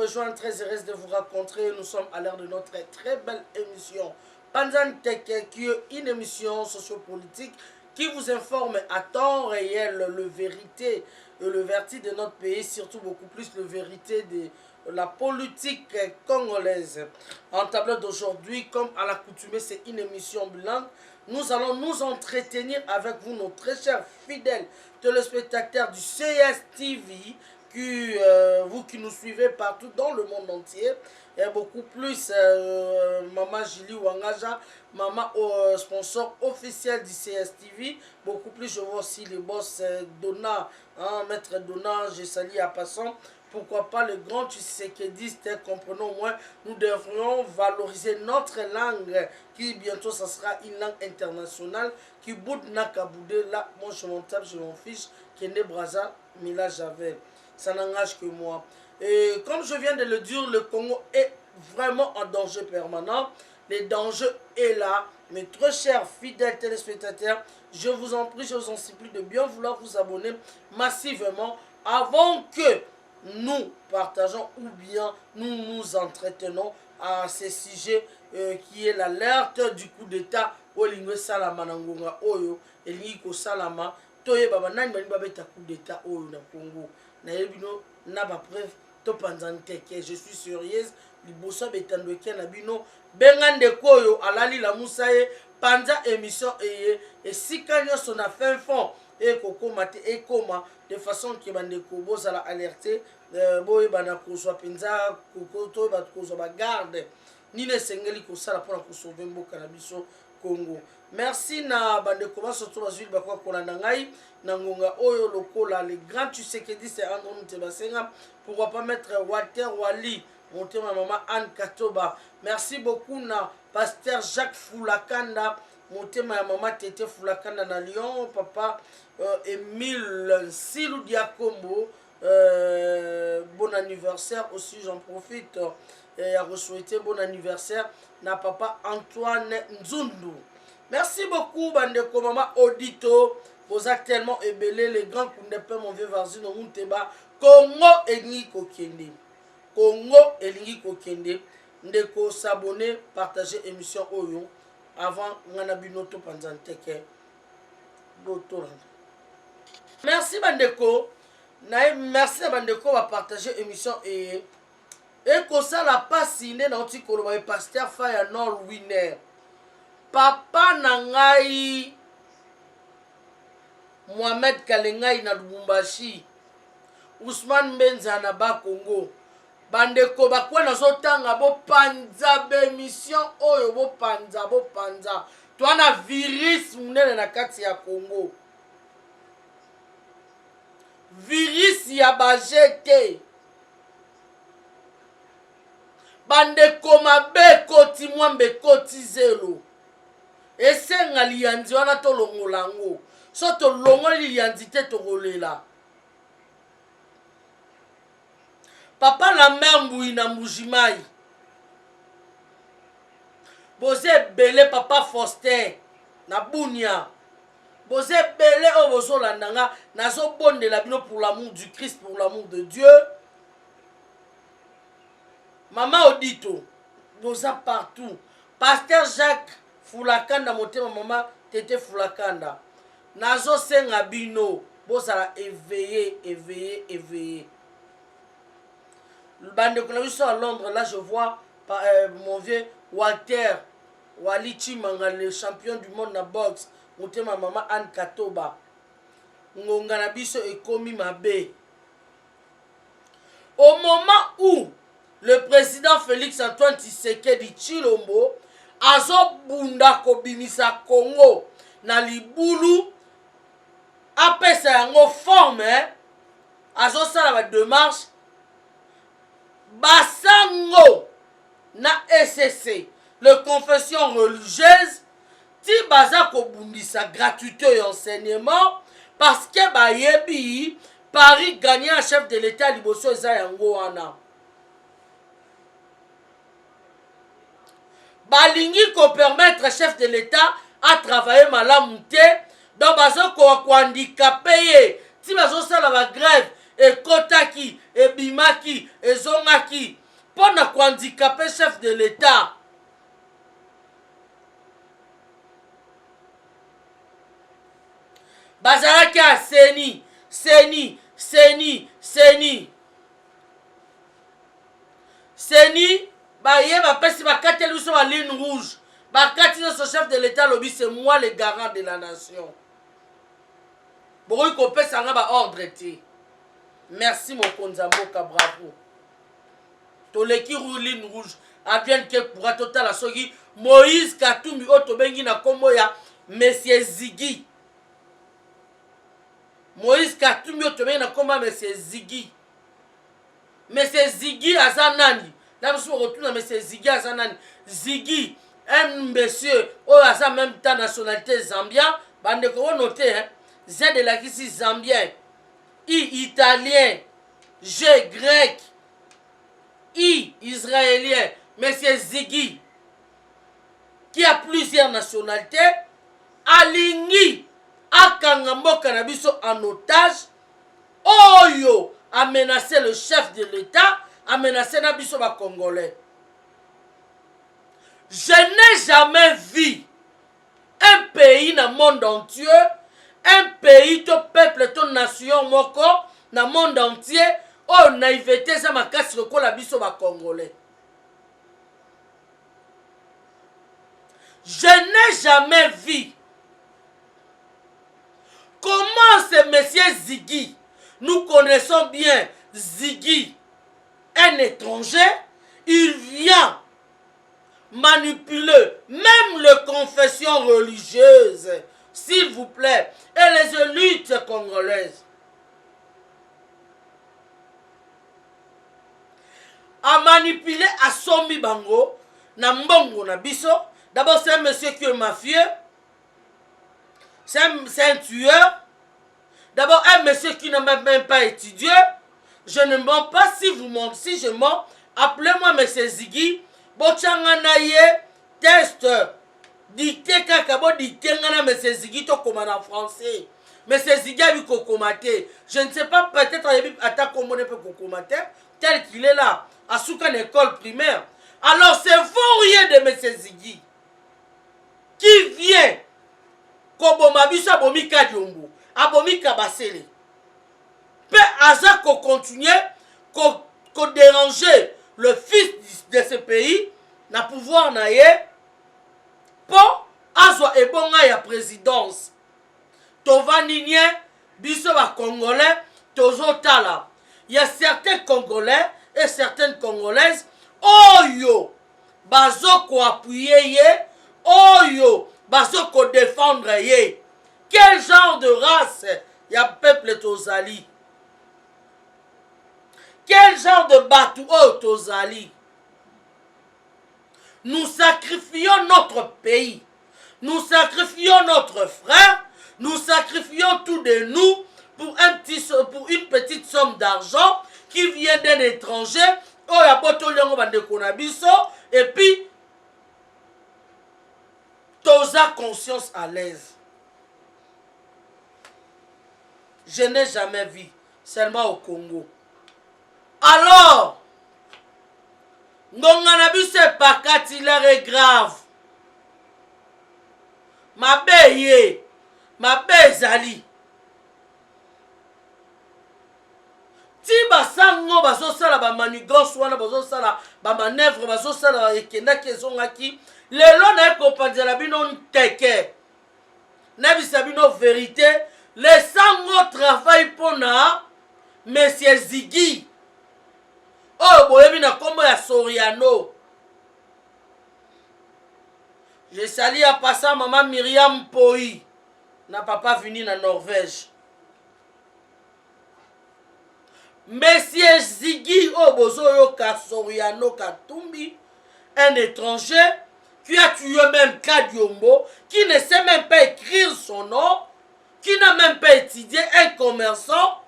rejoindre, très heureuse de vous rencontrer. Nous sommes à l'heure de notre très belle émission Panzan Tech, qui est une émission sociopolitique qui vous informe à temps réel le vérité et le vertu de notre pays, surtout beaucoup plus le vérité de la politique congolaise. En tableau d'aujourd'hui, comme à l'accoutumée, c'est une émission bilingue. Nous allons nous entretenir avec vous, nos très chers fidèles téléspectateurs du CSTV, vous qui nous suivez partout dans le monde entier, et beaucoup plus Maman Julie Wangaja, maman sponsor officiel du CSTV, beaucoup plus je vois aussi les boss Donna, hein, maître Donna, je salue à passant. Pourquoi pas le grand Tshisekedi, comprenons au moins, nous devrions valoriser notre langue, qui bientôt ça sera une langue internationale, qui boude Nakaboudé, là, moi je m'en tape, je m'en fiche, Kende Braza, mais là j'avais, ça n'engage que moi. Et comme je viens de le dire, le Congo est vraiment en danger permanent, le danger est là, mes très chers fidèles téléspectateurs, je vous en prie, je vous en supplie de bien vouloir vous abonner massivement avant que nous partageons ou bien nous nous entretenons à ce sujet qui est l'alerte du coup d'état Olingue Salama Nangonga Oyo Elingo Salama Toye Baba Nani Bani Babeta coup d'état Oyo na Congo na Ebino na ba preuve to Panzan-Tech. Je suis sérieuse liboso betandoke na bino bengande koyo alali la musaye panza émission et si kanyo son a fin fond et kokoma te et koma de façon que bandeko bozala alerté boye bana kozwa penza kokoto ba kozwa ba garde ni ne sengeli ko sala pour ko sauver mboka na biso Congo. Merci na bandeko ba soto bazuli ba kwa kolanda ngai na ngonga oyo lokola les grands Tshisekedi c'est André Mutebasenga, pourquoi pas mettre Walter Wali, monter ma maman Anne Katoba. Merci beaucoup na pasteur Jacques Foulakanda, monter ma maman Tété Foulakanda na Lyon, papa Émile Silou Diakombo, bon anniversaire aussi, j'en profite et à vous souhaiter bon anniversaire na papa Antoine Nzundu. Merci beaucoup bandeko mama Audito, vous êtes tellement ébélé les grands Koundepe mon vieux Varzi no Munteba, Congo Elingi Kokende. Congo Elingi Kokende, ndeko s'abonner, partager émission Oyo avant Nganabinoto Panzan-Tech. Merci bandeko. Merci à bandeko va partager émission et que ça la passe iné dans ti koloba pasteur Faya Nord Winner. Papa nangai Mohamed Kalengai na Lubumbashi. Ousmane Benza na ba Congo. Bandeko bakwa nazotanga bo panza be mission oyo bo panza. Twana virus munene na kati ya Congo. Virus ya bajete. Bandeko mabe koti mwambe koti zelo. Esenga liyanzi wana to longolango. So to longo liyanzi te to golela. Papa la mère Mbouyi na Mbujimai. Boze belé papa Foster na Bunia. Boze belé o bozo landanga nazo bonde la bino pour l'amour du Christ, pour l'amour de Dieu. Maman Audito, boza partout. Pasteur Jacques Foulakanda motema maman Tété Foulakanda. Nazo senga bino, boza éveillé. Bande Konabiso à Londres, là je vois mon vieux Walter Wali Chimanga, le champion du monde na boxe. Monté ma maman Anne Katoba. Ngonga na biso ekomi mabe. Au moment où le président Félix Antoine Tshisekedi Tshilombo azo bunda kobimisa Congo na libulu apesa yango forme azo sala ba démarche basango na SCC, le confession religieuse, ti baza ko bundisa gratuité et enseignement parce que ba yebi Paris gagnait un chef de l'État liboso eza yango wana. Balingi ko permettre chef de l'État à travailler malamu te, donc bazo ko handicapé ti bazo sala ba grève ekotaki, ebimaki, ezongaki, pour na handicapé chef de l'État. Bazalaki a seni, seni, seni, seni. Seni, baye bapesi bakateli biso ba ligne rouge. Bakati ce chef de l'État lobby, c'est moi le garant de la nation. Bokoki kopesa nga ba ordre te. Merci mokonzi mboka, bravo. Toleki ligne rouge. Avienne ke pourra total a soki Moïse Katumbi otobengi na kombo ya Monsieur Ziggy. Moïse Katumbi otobengi na kombo ya Monsieur Ziggy. Monsieur Ziggy azanani. Là nous retourne à Monsieur Ziggy azanani. Ziggy, un monsieur oh asa même temps nationalité zambien, bande ko noter hein. Z de la kisi zambien. I italien, G grec, I israélien, Monsieur Ziggy, qui a plusieurs nationalités, alingi akanga mboka na biso en otage, oyo a menacé le chef de l'État, a menacé na biso ba Congolais. Je n'ai jamais vu un pays dans le monde entier, un pays, ton peuple, ton nation, moko, dans le monde entier, oh naïveté, ça m'a cassé le col à biso ba Congolais. Je n'ai jamais vu comment ce monsieur Ziggy, nous connaissons bien Ziggy, un étranger, il vient manipuler même les confessions religieuses, s'il vous plaît, et les élites congolaises. A manipuler à Sombi Bango, na mbongo na biso. D'abord, c'est un monsieur qui est mafieux. C'est un tueur. D'abord, un monsieur qui n'a même pas étudié. Je ne mens pas. Si vous mentez, si je mens, appelez-moi monsieur Ziggy. Bochanganaye, test. Dicté kakabo, dicté ngana monsieur Ziggy, to comme en français. Monsieur Ziggy a vu kokomate. Je ne sais pas, peut-être à ta commune peut kokomate, tel qu'il est là, à Soukan école primaire. Alors, c'est vaurien de monsieur Ziggy qui vient koboma biso abomi Kadiombo, abomi Kabasele. Peut aza ko continuer ko déranger le fils de ce pays na pouvoir na ye pour azwa ebonga ya présidence. Tovani nye biso ba Congolais tozotala. Il y a certains Congolais et certaines Congolaises oyo bazoko appuyer ye, oyo bazoko défendre ye. Quel genre de race y a peuple tozali? Quel genre de bateau tozali? Nous sacrifions notre pays, nous sacrifions notre frère, nous sacrifions tout de nous pour une petite somme d'argent qui vient d'un étranger. Et puis, toza conscience à l'aise. Je n'ai jamais vu, seulement au Congo. Alors, Ngonganabiso pakati l'air est grave. Ma belle, Zali. Ti basango bazosala ba manigance wana bazosala ba manœuvre bazosala ekenda kezongaki lelo na ekopanzela bino nteke na bisabino vérité les sango travail pona monsieur Ziggy oh boyebi na kombo ya Soriano. Je salue à passant maman Myriam Poi na papa venu na Norvège. Monsieur Ziggy Obozoyo Soriano Katumbi, un étranger qui a tué même Kadiombo, qui ne sait même pas écrire son nom, qui n'a même pas étudié, un commerçant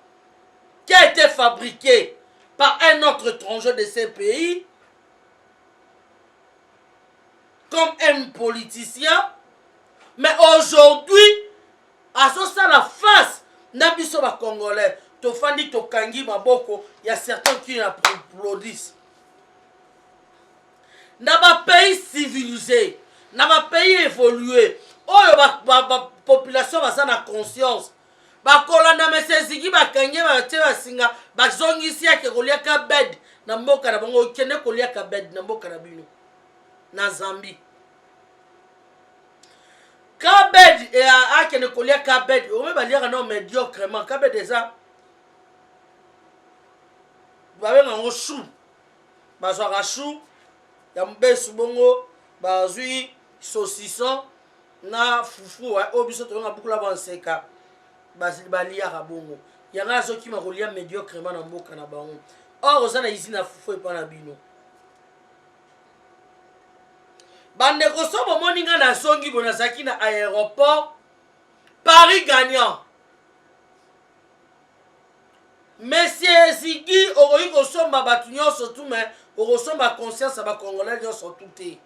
qui a été fabriqué par un autre étranger de ces pays, comme un politicien. Mais aujourd'hui, à ça la face, Nabiso ba Congolais. tofandi tokangi maboko, il y a certains qui applaudissent. Dans ba pays civilisé, dans ba pays évolué, oyo ba population baza na conscience. Bakolanda Mese Ziggy bakangi batie basinga bazongisi yake kolia ka bed na mboka na bango kende kolia ka bed na mboka na bino na Zambie. Ka bed e akende kolia ka bed o me balia na médiocrement ka bed eza babenga ngo chou. Bazwa chou ya mbesu bongo bazui saucisson na fufu obiso to nga bukula banseka balia rabongo yanga soki makolia médiocrement na mboka na bango. Or ozana ici na fufu e pa na bino bande ko so bomoni nga na songi bona zaki na aéroport Paris gagnant. Monsieur Ziggy okoki kosomba bato nyonso tout mais okosomba conscience ba congolais nyonso tout te.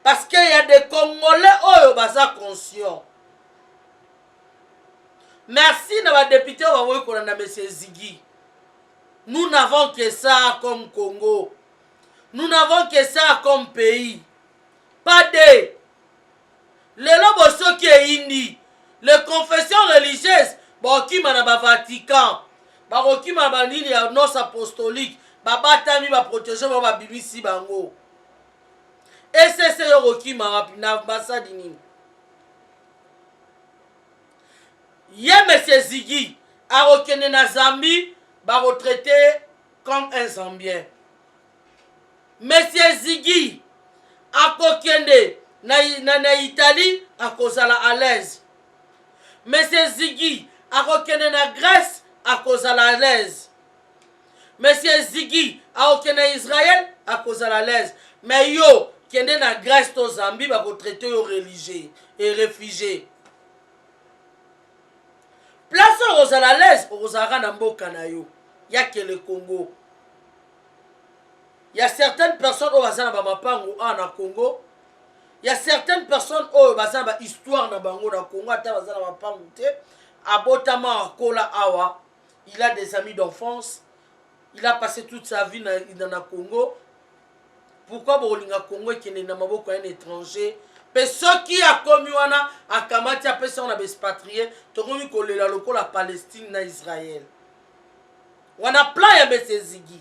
Parce qu'il y a des Congolais oyo baza conscient. Merci na ba député wa voyi kolanda Monsieur Ziggy. Nous n'avons que ça comme Congo. Nous n'avons que ça comme pays. Pas de. Les lobos qui est indi. Les confessions religieuses. Bokima na ba Vatican. Barokima ba nini ya nos apostolique. Babatami ba protéger ba bibisi bango. Et c'est yorokima rapina basadi nini. Ye Monsieur Ziggy a rekene na Zambie ba retraité comme un Zambien. Monsieur Ziggy a kokende na Italie a kozala à l'aise. Monsieur Ziggy a rekene na Grèce a kozala à l'aise. Monsieur Ziggy a rekene na Israël a kozala à l'aise. Mais yo kende na Grèce to Zambie ba retraité yo religieux et réfugiés. Place aux à l'aise, aux Aranambo Kanayo. Il y a que le Congo. Il y a certaines personnes au Bazan Bamapango en Congo. Il y a certaines personnes au Bazan histoire na Bango na Congo. À Bazan Bamapango. À Botama Kola Awa. Il a des amis d'enfance. Il a passé toute sa vie dans le Congo. Pourquoi Bolinga Congo qui n'est pas un étranger? Mais ceux qui a commis à Kamati après ça on a expatrié, tokomi kolela loko la Palestine na Israël. On a plein de Monsieur Ziggy.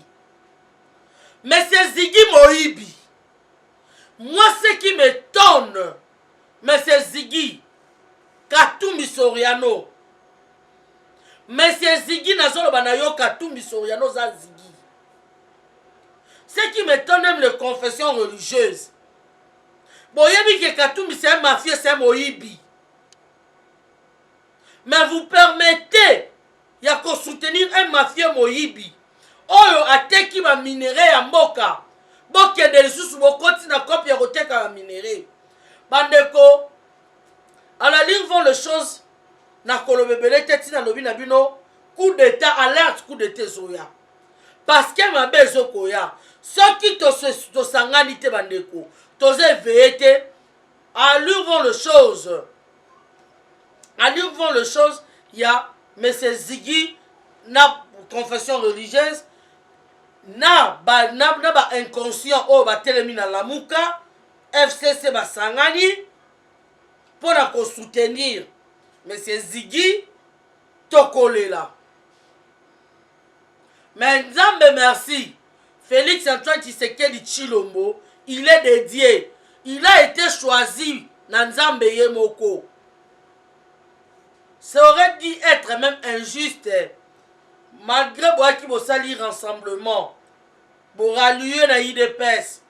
Monsieur Ziggy Moïbi. Moi ce qui m'étonne, Monsieur Ziggy Katumbi Soriano. Monsieur Ziggy nazolo banayo Katumbi Soriano za Ziggy. Ce qui m'étonne même les confessions religieuses. Boyebi que Katumbi c'est un mafieux, c'est un Moïbi. Mais vous permettez il y a qu'à soutenir un mafieux Moïbi. Oyo ateki ma minerai ya mboka. Boke de lisusu bokoti na kopi ya koteka ma minerai. Bandeko à la ligne vont les choses na kolobebele teti na lobi na bino coup d'état alerte coup d'état zoya. Parce que ma bezo koya. Ceux qui to sangani te bandeko. Tosé véhété, allure vont les choses. Allure vont les choses. Il y a Monsieur Ziggy, na confession religieuse, na ba inconscient oh ba telemina la muka, FCC ba sangani, pour la soutenir Monsieur Ziggy, tokolela. Mais Nzambe merci, Félix Antoine Tshisekedi Tshilombo. Il est dédié. Il a été choisi dans Nzambe Yemoko. Ça aurait dû être même injuste. Malgré Boaki Bossali Rassemblement. Boraluye na IDPS.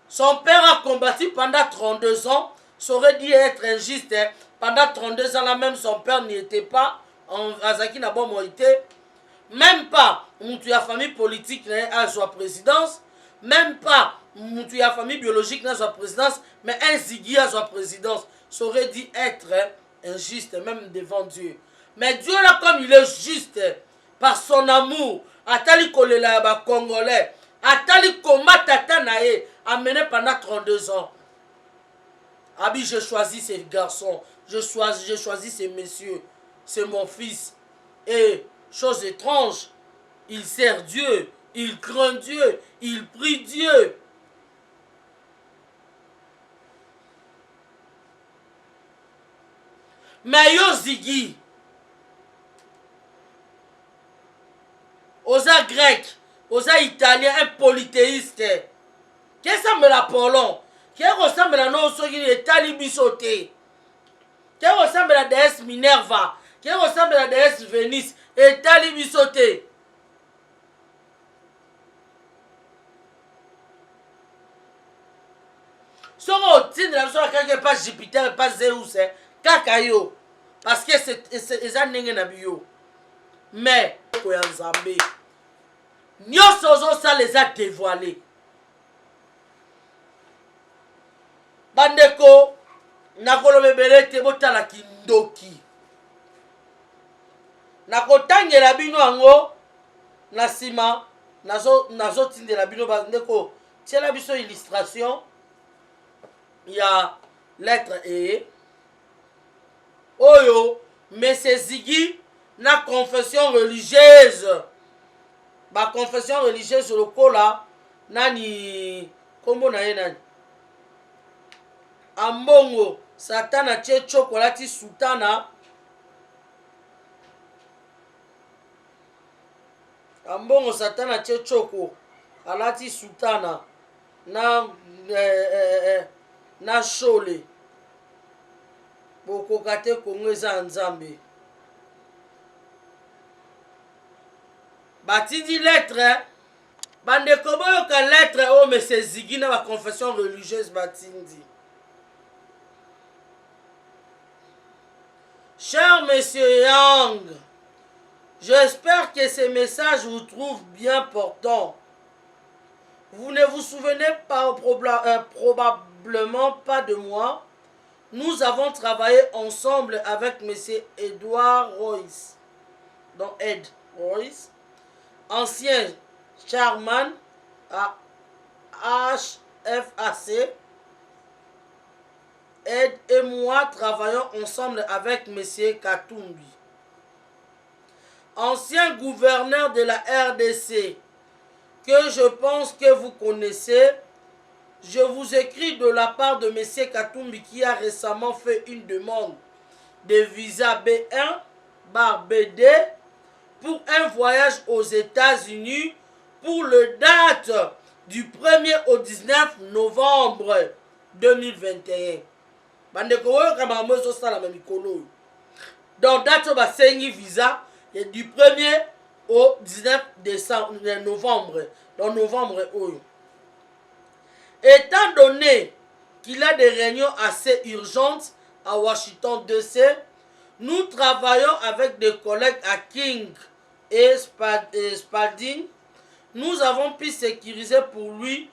Son père a combattu pendant 32 ans. Ça aurait dû être injuste. Pendant 32 ans, là même son père n'y était pas. En Razaki n'a pas été. Même pas. La famille politique a sa présidence. Même pas. La famille biologique n'a sa présidence, mais un Ziggy a sa présidence. Ça aurait dû être injuste, même devant Dieu. Mais Dieu, là, comme il est juste, par son amour, Atali Kolela Congolais, Atali Koma Tata Nae, amené pendant 32 ans. Abi, je choisis ces garçons, je choisis ces messieurs, c'est mon fils. Et chose étrange, il sert Dieu, il craint Dieu, il prie Dieu. Mais yo Ziggy, osa grec, osa italien, un polythéiste, qui ressemble à Apollon, qui ressemble à nos soki etali biso te, qui ressemble à la déesse Minerva, qui ressemble à la déesse Vénus, etali biso te. Soko otindela biso bakaki pas Jupiter, pas Zeus, kaka yo, parce que eza ndenge na biyo. Mais koya Nzambe nyonso ozosala eza dévoilé. Bandeko nakoloba ebele te botala kindoki, nakotangela bino yango na nsima, nazotindela bino bandeko. Tiela biso illustration ya lettre E oyo Monsieur Ziggy na confession religieuse, ba confession religieuse lokola nani kombo na ye nani ambongo satana tie chokolati sultana, ambongo satana tie choko alati sultana na shole bokoka te kongo eza Nzambe. Batindi lettre bandeko boyoka lettre o Monsieur Ziggy na ba confession religieuse batindi. Cher Monsieur Yang, j'espère que ces messages vous trouvent bien portants. Vous ne vous souvenez pas probablement pas de moi. Nous avons travaillé ensemble avec Monsieur Edward Royce, donc Ed Royce, ancien chairman à HFAC. Ed et moi travaillons ensemble avec M. Katumbi, ancien gouverneur de la RDC, que je pense que vous connaissez. Je vous écris de la part de M. Katumbi qui a récemment fait une demande de visa B1/BD pour un voyage aux États-Unis pour le date du 1er au 19 novembre 2021. Bandeko oyoka makambo ezosala na mikolo oyo. Donc date basengi visa du 1er au 19 novembre. Donc novembre oyo. Étant donné qu'il a des réunions assez urgentes à Washington DC, nous travaillons avec des collègues à King et Spalding. Nous avons pu sécuriser pour lui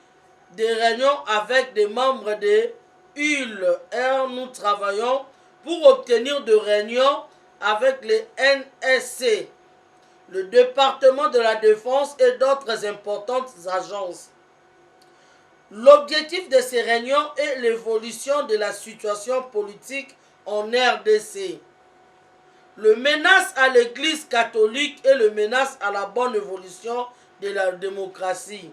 des réunions avec des membres de ULR. Nous travaillons pour obtenir des réunions avec les NSC, le département de la Défense et d'autres importantes agences. L'objectif de ces réunions est l'évolution de la situation politique en RDC, le menace à l'Église catholique et le menace à la bonne évolution de la démocratie.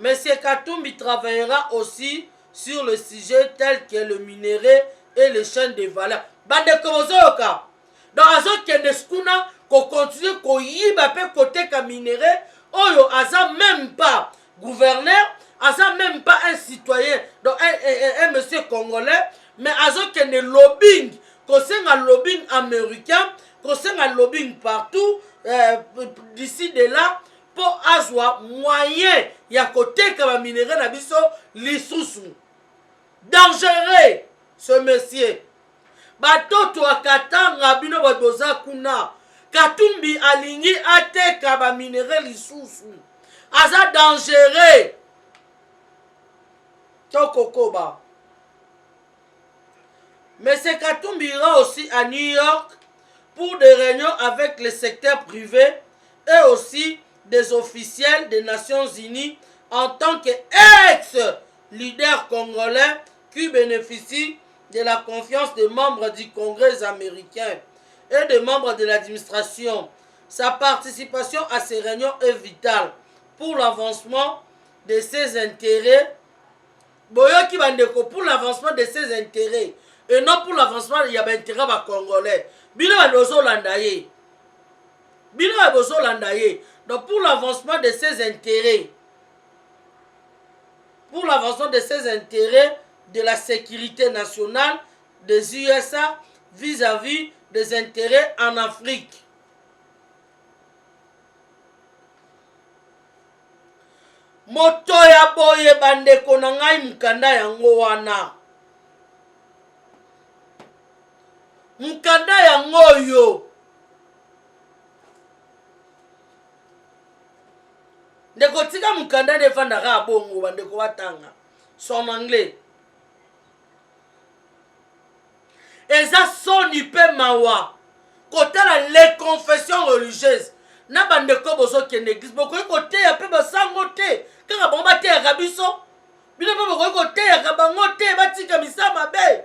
M. Katumbi travaillera aussi sur le sujet tel que le minerai et les chaînes de valeur. Bande komozoka. Donc azokende skuna ko continue ko yiba pe côté ka minerai oyo aza même pas gouverneur, aza même pas un citoyen, donc un monsieur congolais, mais azokende lobbying, ko senga lobbying américain, ko senga lobbying partout d'ici de là pour azwa moyen ya koteka ba minerai na biso lisusu. Dangereux ce monsieur. Batoto akatanga bino badoza kuna. Katumbi alingi ateka ba minerai lisusu. Aza dangereux. Tokokoba. Monsieur Katumbi ira aussi à New York pour des réunions avec le secteur privé et aussi des officiels des Nations Unies en tant qu'ex-leader congolais qui bénéficie de la confiance des membres du Congrès américain et des membres de l'administration. Sa participation à ces réunions est vitale pour l'avancement de ses intérêts. Boyoki bandeko, pour l'avancement de ses intérêts et non pour l'avancement il y a intérêt ba congolais. Bino badozo landaye. Bino badozo landaye. Donc pour l'avancement de ses intérêts. Pour l'avancement de ses intérêts de la sécurité nationale des USA vis-à-vis des intérêts en Afrique. Moto ya boye bandeko na ngai mukanda yango wana. Mukanda yango yo. Ndeko tika mukanda defandaka abongo bandeko watanga. Son anglais. Eza soni pe mawa. Kotala les confessions religieuses. Na bandeko bozo kende église bokoyi koteya pe basango te kaka bango bateyaka biso bino mpe bokoyi koteyaka bango te batika misa mabe.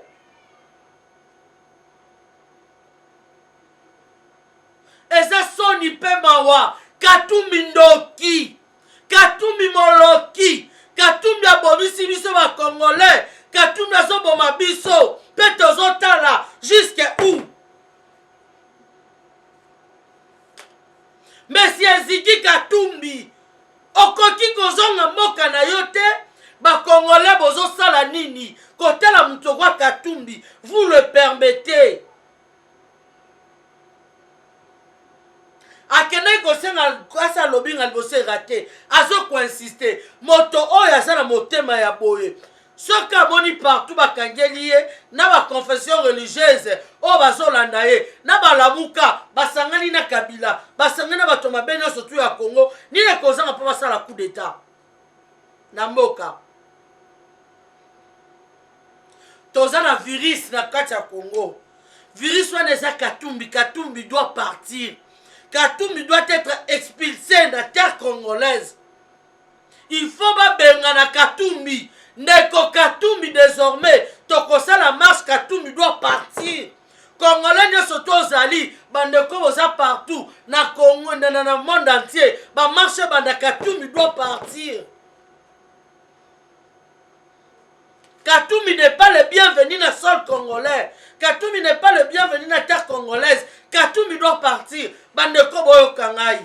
Eza soni pe mawa. Katumbi ndoki, Katumbi moloki, Katumbi abomisi biso bakongolais, Katumbi azoboma biso pe tozotala jusque où. Monsieur Ziggy Katumbi, okoki kozonga mboka na yo te, bakongolais bozosala nini kotala mutu kwa Katumbi, vous le permettez. Akene kosenga kwasa lobinga liboso raté, azo ko insister, moto oyo asala motema ya boye. Soki amoni partout bakangeli ye na ba confession religieuse o bazolanda ye na balamuka basangani na Kabila basangani na bato mabe nyonso tu ya Congo nini kozanga mpo basala coup d'état na mboka. Toza na virus na kati ya Congo. Virus wana eza Katumbi. Katumbi doit partir. Katumbi doit être expulsé de la terre congolaise. Il faut pas benga na Katumbi. Neko Katumbi désormais, tokosa la marche Katumbi doit partir. Congolais ne s'autozali, bandeko boza partout, na Congo, na monde entier, ba marche banda Katumbi doit partir. Katumbi n'est pas le bienvenu dans le sol congolais. Katumbi n'est pas le bienvenu dans la terre congolaise. Katumbi doit partir. Bandeko boyo kangai.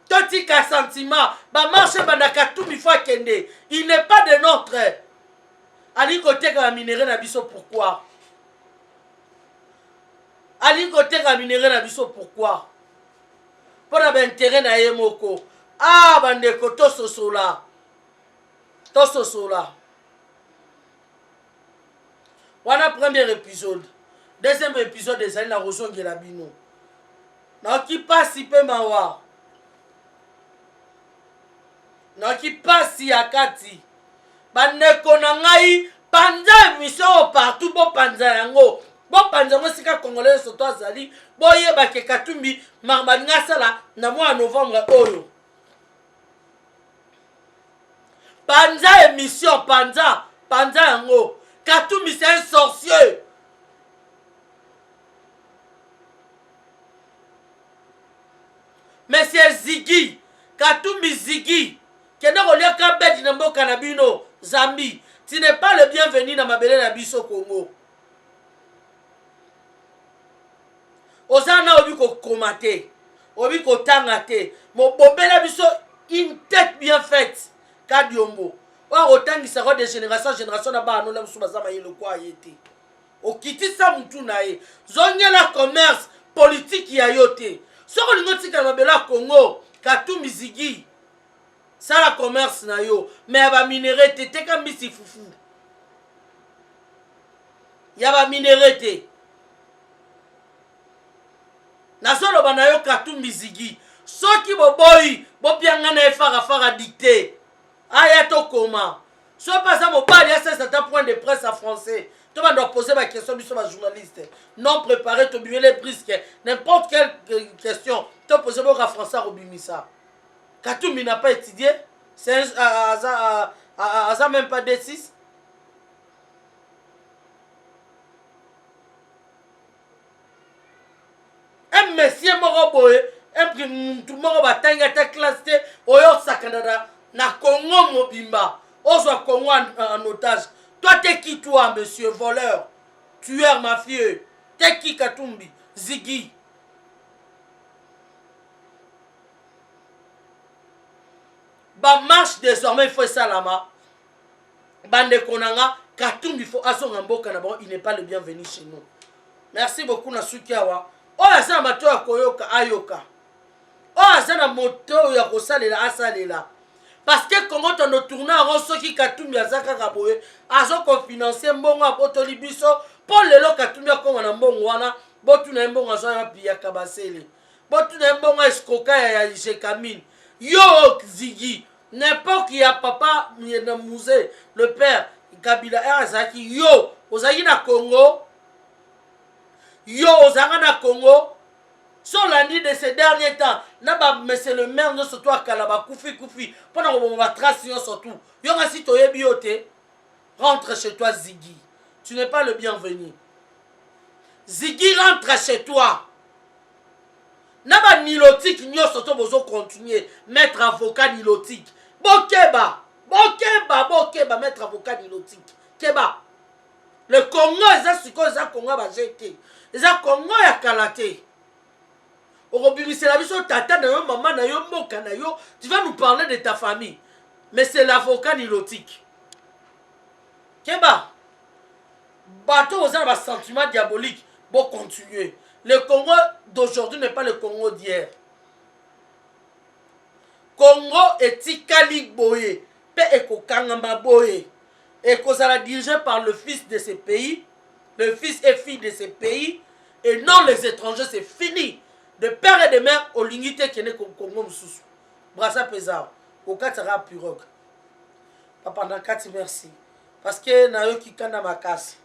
Totika sentiment, ba marche banda Katumbi faut kende. Il n'est pas de notre. Ali côté ka minerai na biso pourquoi? Ali côté ka minerai na biso pourquoi? Pour na intérêt na yemoko. Ah bandeko to sosola. To sosola. Voilà premier épisode. Deuxième épisode des années la Roson Gelabino. Na qui passe pe mawa. Na qui passe yakati. Bandeko na ngai panza émission partout bo panza yango. Bo panza ngo sika congolais soto azali boye ba ke Katumbi marbaninga sala na mois novembre oyo. Panza émission panza yango. Katumbi c'est un sorcier. Monsieur Ziggy, Katumbi Ziggy, kena kolia kabedi na mboka na bino, Zambi, tu n'es pas le bienvenu na mabele na biso Congo. Ozana obi ko komate, obi ko tangate, mo bobela biso une tête bien faite, Kadiombo. Wa otangisa ko de génération en génération na ba no la musuba zama yelo kwa yete. Okitisa mutu na ye. Zongela commerce politique ya yote. Soko lingo tika mabela Congo, Katumbi Ziggy. Ça la commerce na yo, mais ba minerai te teka mbisi fufu. Ya ba minerai te. Na solo bana yo Katumbi Ziggy. Soki boboyi, bopianga na fara dicté. Aya to koma. Soit pas ça mon père, il y a certains points de presse en français. Tu vas doit poser ma question sur ma journaliste. Non préparé, tu as les brisques. N'importe quelle question, tu as posé mon français à Robimisa. Katumbi n'a pas étudié. C'est un même pas D6. Un monsieur Moroboé, tout le monde va t'engager ta classe te oyo sakana na Congo mobimba ozwa Congo en otage. Toi t'es qui toi monsieur voleur, tueur mafieux? T'es qui Katumbi? Ziggy. Ba marche désormais il faut ça là-bas. Bande konanga Katumbi faut azonga mboka na bon, il n'est pas le bienvenu chez nous. Merci beaucoup na sukiawa. Oh asa mato ya koyoka ayoka. Oh asa na moto ya kosalela asalela. Parce que Congo ton tourner en soki Katumbi azaka kaboye azo ko financer mbongo apotoli biso pour lelo Katumbi ko na mbongo wana botu na mbongo azo ya pia kabasele. Botu na mbongo escroka ya Jekamine. Yo Ziggy, n'importe qui a papa na musée, le père Kabila Azaki, yo ozaki na Congo. Yo ozanga na Congo. Sur l'année de ces derniers temps, monsieur le maire ne surtout à Kalaba, Koufi, pendant qu'on va tracer surtout. Yo nga si toye biote, rentre chez toi Ziggy. Tu n'es pas le bienvenu. Ziggy rentre chez toi. Naba nilotique nyo surtout bozo continuer maître avocat nilotique. Bokeba, maître avocat nilotique. Keba. Le Congo est ce que ça Congo va jeter. Les Congo ya kalaté. Tu vas nous parler de ta famille. Mais c'est l'avocat nilotique. Keba. Bateau aux un sentiment diabolique. Bon, continuer. Le Congo d'aujourd'hui n'est pas le Congo d'hier. Congo est Tikali Boye. Pe Eko Kangamba Boye. Eko sera dirigé par le fils de ce pays. Le fils et fille de ce pays. Et non les étrangers, c'est fini. De père et de mère, au l'unité qui est Congo Moussous. Brassa Pézard. Au Katara Pirogue. Papa Nakati, merci. Parce que Nayo Kikanda Makasi.